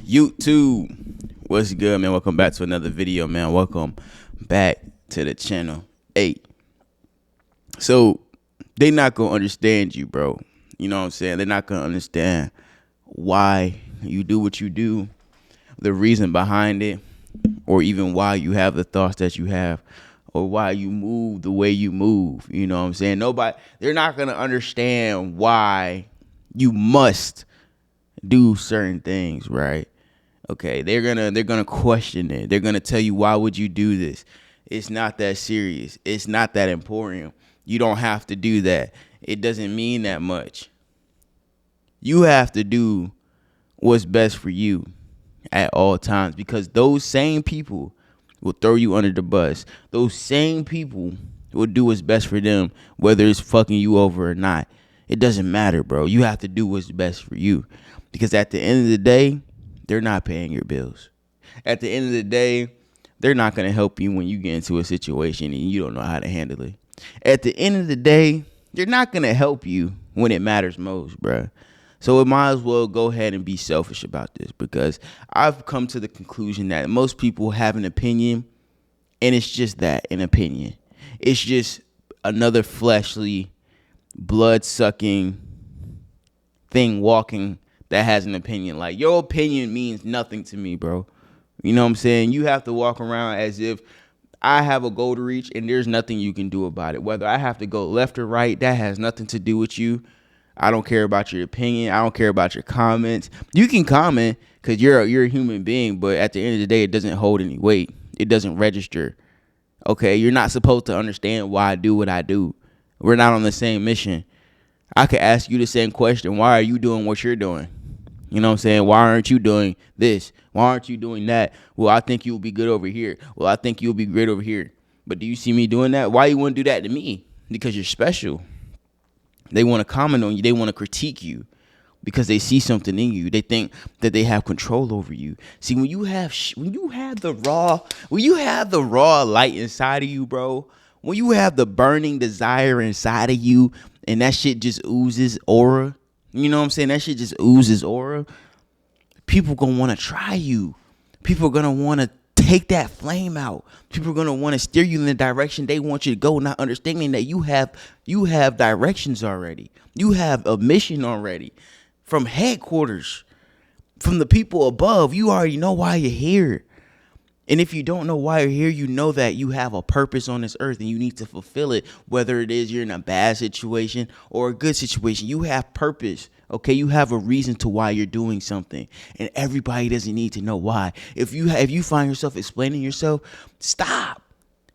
YouTube, what's good, man? Welcome back to another video, man. Welcome back to the channel. So they not gonna understand you, bro. You know what I'm saying? They're not gonna understand why you do what you do, the reason behind it, or even why you have the thoughts that you have, or why you move the way you move. You know what I'm saying? They're not gonna understand why you must do certain things, right? Okay, they're gonna question it. They're gonna tell you, why would you do this? It's not that serious. It's not that important. You don't have to do that. It doesn't mean that much. You have to do what's best for you at all times, because those same people will throw you under the bus. Those same people will do what's best for them, whether it's fucking you over or not. It doesn't matter, bro. You have to do what's best for you, because at the end of the day, they're not paying your bills. At the end of the day, they're not going to help you when you get into a situation and you don't know how to handle it. At the end of the day, they're not going to help you when it matters most, bro. So it might as well go ahead and be selfish about this, because I've come to the conclusion that most people have an opinion, and it's just that, an opinion. It's just another fleshly, blood-sucking thing walking that has an opinion. Like, your opinion means nothing to me, bro. You know what I'm saying? You have to walk around as if I have a goal to reach and there's nothing you can do about it. Whether I have to go left or right, that has nothing to do with you. I don't care about your opinion. I don't care about your comments. You can comment because you're a human being, but at the end of the day, it doesn't hold any weight. It doesn't register. Okay, you're not supposed to understand why I do what I do. We're not on the same mission. I could ask you the same question. Why are you doing what you're doing? You know what I'm saying? Why aren't you doing this? Why aren't you doing that? Well, I think you'll be good over here. Well, I think you'll be great over here. But do you see me doing that? Why you wouldn't do that to me? Because you're special. They want to comment on you. They want to critique you because they see something in you. They think that they have control over you. See, when you have the raw light inside of you, bro, when you have the burning desire inside of you, and that shit just oozes aura, you know what I'm saying? That shit just oozes aura. People gonna want to try you. People are gonna want to take that flame out. People are gonna want to steer you in the direction they want you to go, not understanding that you have directions already. You have a mission already from headquarters, from the people above. You already know why you're here. And if you don't know why you're here, you know that you have a purpose on this earth and you need to fulfill it. Whether it is you're in a bad situation or a good situation, you have purpose. Okay, you have a reason to why you're doing something, and everybody doesn't need to know why. If you find yourself explaining yourself, stop.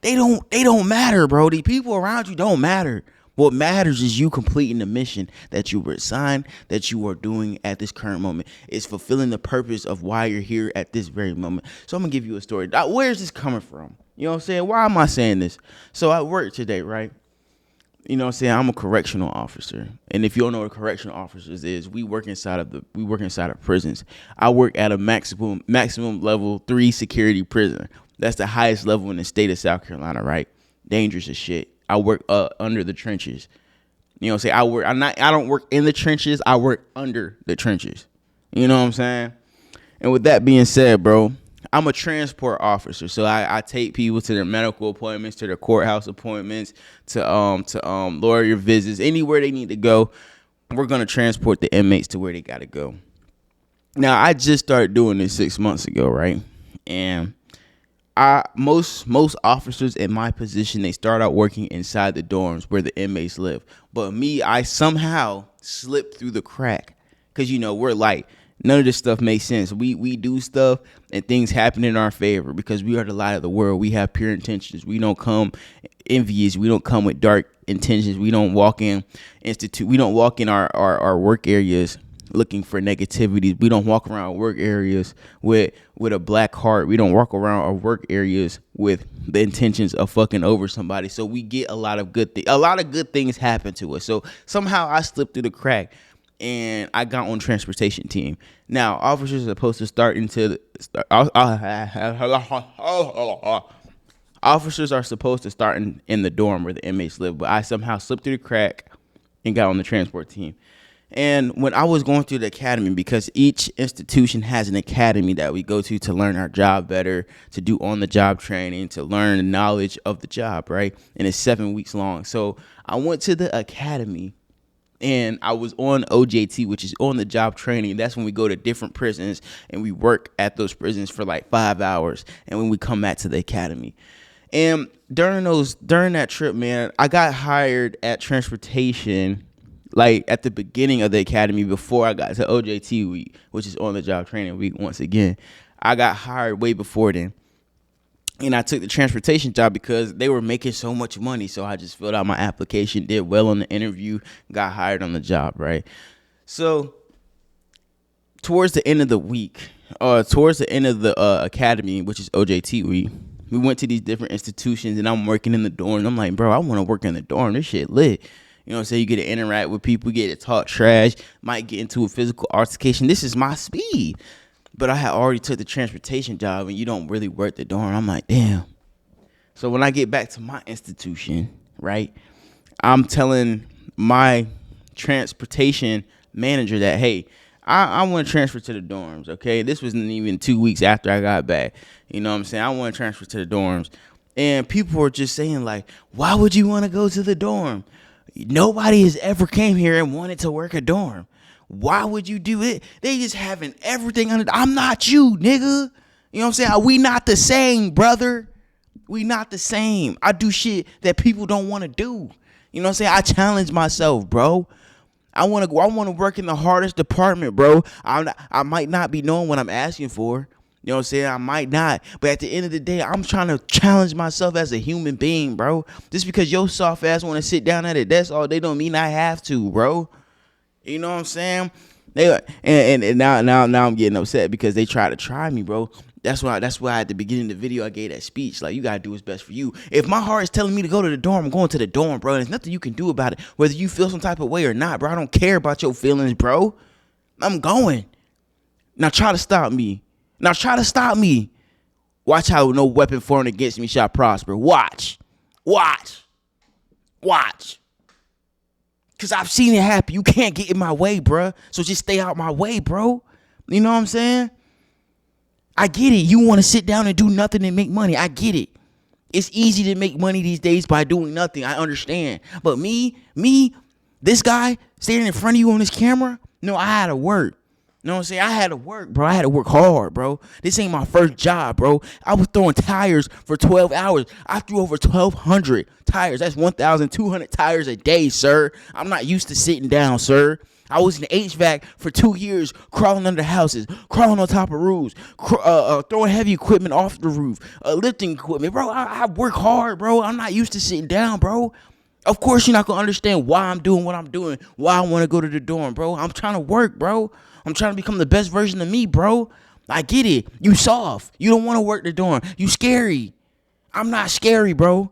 They don't matter, bro. The people around you don't matter. What matters is you completing the mission that you were assigned, that you are doing at this current moment. It's fulfilling the purpose of why you're here at this very moment. So I'm going to give you a story. Where is this coming from? You know what I'm saying? Why am I saying this? So I work today, right? You know what I'm saying? I'm a correctional officer. And if you don't know what correctional officers is, we work inside of prisons. I work at a maximum level 3 security prison. That's the highest level in the state of South Carolina, right? Dangerous as shit. I work under the trenches. You know what I'm saying? I don't work in the trenches. I work under the trenches. You know what I'm saying? And with that being said, bro, I'm a transport officer. So I take people to their medical appointments, to their courthouse appointments, to lawyer visits, anywhere they need to go. We're going to transport the inmates to where they got to go. Now, I just started doing this 6 months ago, right? And most officers in my position, they start out working inside the dorms where the inmates live. But me, I somehow slipped through the crack because, you know, we're light. None of this stuff makes sense. We do stuff and things happen in our favor because we are the light of the world. We have pure intentions. We don't come envious. We don't come with dark intentions. We don't walk in our work areas looking for negativity. We don't walk around work areas with a black heart. We don't walk around our work areas with the intentions of fucking over somebody. So we get a lot of good things happen to us. So somehow I slipped through the crack and I got on transportation team. Now, officers are supposed to start officers are supposed to start in the dorm where the inmates live, but I somehow slipped through the crack and got on the transport team. And when I was going through the academy, because each institution has an academy that we go to learn our job better, to do on the job training, to learn the knowledge of the job, right? And it's 7 weeks long. So I went to the academy and I was on OJT, which is on the job training. That's when we go to different prisons and we work at those prisons for like 5 hours. And when we come back to the academy. And during that trip, man, I got hired at transportation like at the beginning of the academy before I got to OJT week, which is on the job training week once again. I got hired way before then. And I took the transportation job because they were making so much money. So I just filled out my application, did well on the interview, got hired on the job, right? So towards the end of the week, towards the end of the academy, which is OJT week, we went to these different institutions and I'm working in the dorm. I'm like, bro, I want to work in the dorm. This shit lit. You know what I'm saying? You get to interact with people, you get to talk trash, might get into a physical altercation. This is my speed. But I had already took the transportation job and you don't really work the dorm. I'm like, damn. So when I get back to my institution, right, I'm telling my transportation manager that, hey, I want to transfer to the dorms, okay? This wasn't even 2 weeks after I got back. You know what I'm saying? I want to transfer to the dorms. And people were just saying, like, why would you want to go to the dorm? Nobody has ever came here and wanted to work a dorm. Why would you do it? They just having everything under. I'm not you, nigga. You know what I'm saying? We not the same, brother. We not the same. I do shit that people don't want to do. You know what I'm saying? I challenge myself, bro. I want to work in the hardest department, bro. I might not be knowing what I'm asking for. You know what I'm saying? I might not. But at the end of the day, I'm trying to challenge myself as a human being, bro. Just because your soft ass want to sit down at a desk all day don't mean I have to, bro. You know what I'm saying? And now I'm getting upset because they try to try me, bro. That's why at the beginning of the video I gave that speech. Like, you gotta do what's best for you. If my heart is telling me to go to the dorm, I'm going to the dorm, bro. There's nothing you can do about it. Whether you feel some type of way or not, bro. I don't care about your feelings, bro. I'm going. Now try to stop me. Watch how no weapon formed against me shall prosper. Watch. Because I've seen it happen. You can't get in my way, bro. So just stay out my way, bro. You know what I'm saying? I get it. You want to sit down and do nothing and make money. I get it. It's easy to make money these days by doing nothing. I understand. But me, this guy standing in front of you on this camera, no, I had to work. You know what I'm saying? I had to work, bro. I had to work hard, bro. This ain't my first job, bro. I was throwing tires for 12 hours. I threw over 1,200 tires. That's 1,200 tires a day, sir. I'm not used to sitting down, sir. I was in HVAC for 2 years, crawling under houses, crawling on top of roofs, throwing heavy equipment off the roof, lifting equipment. Bro, I work hard, bro. I'm not used to sitting down, bro. Of course, you're not going to understand why I'm doing what I'm doing, why I want to go to the dorm, bro. I'm trying to work, bro. I'm trying to become the best version of me, bro. I get it. You soft. You don't want to work the dorm. You scary. I'm not scary, bro.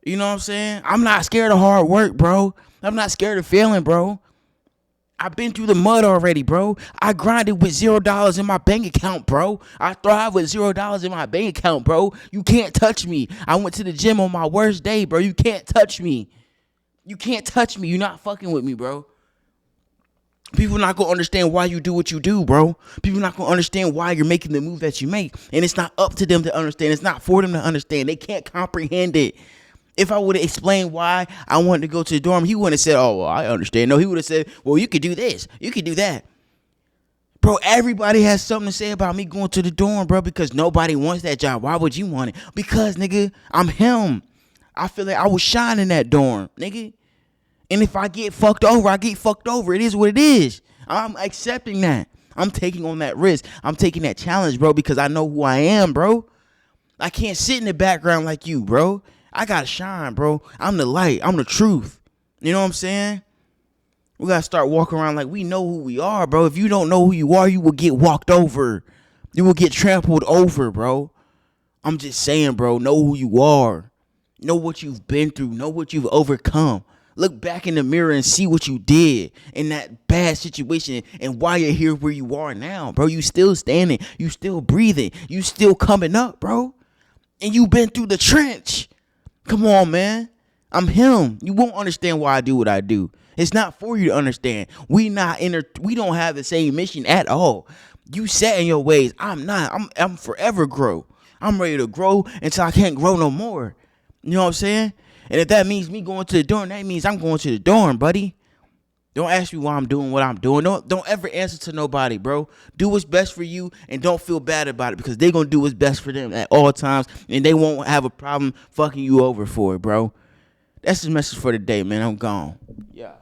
You know what I'm saying? I'm not scared of hard work, bro. I'm not scared of failing, bro. I've been through the mud already, bro. I grinded with $0 in my bank account, bro. I thrive with $0 in my bank account, bro. You can't touch me. I went to the gym on my worst day, bro. You can't touch me. You can't touch me. You're not fucking with me, bro. People not going to understand why you do what you do, bro. People not going to understand why you're making the move that you make. And it's not up to them to understand. It's not for them to understand. They can't comprehend it. If I would have explained why I wanted to go to the dorm, he wouldn't have said, oh, well, I understand. No, he would have said, well, you could do this. You could do that. Bro, everybody has something to say about me going to the dorm, bro, because nobody wants that job. Why would you want it? Because, nigga, I'm him. I feel like I was shining in that dorm, nigga. And if I get fucked over, I get fucked over. It is what it is. I'm accepting that. I'm taking on that risk. I'm taking that challenge, bro, because I know who I am, bro. I can't sit in the background like you, bro. I gotta shine, bro. I'm the light. I'm the truth. You know what I'm saying? We gotta start walking around like we know who we are, bro. If you don't know who you are, you will get walked over. You will get trampled over, bro. I'm just saying, bro, know who you are. Know what you've been through. Know what you've overcome. Look back in the mirror and see what you did in that bad situation and why you're here where you are now, bro. You still standing. You still breathing. You still coming up, bro. And you been through the trench. Come on, man. I'm him. You won't understand why I do what I do. It's not for you to understand. We don't have the same mission at all. You set in your ways. I'm not. I'm forever grow. I'm ready to grow until I can't grow no more. You know what I'm saying? And if that means me going to the dorm, that means I'm going to the dorm, buddy. Don't ask me why I'm doing what I'm doing. Don't ever answer to nobody, bro. Do what's best for you and don't feel bad about it because they're going to do what's best for them at all times and they won't have a problem fucking you over for it, bro. That's the message for the day, man. I'm gone. Yeah.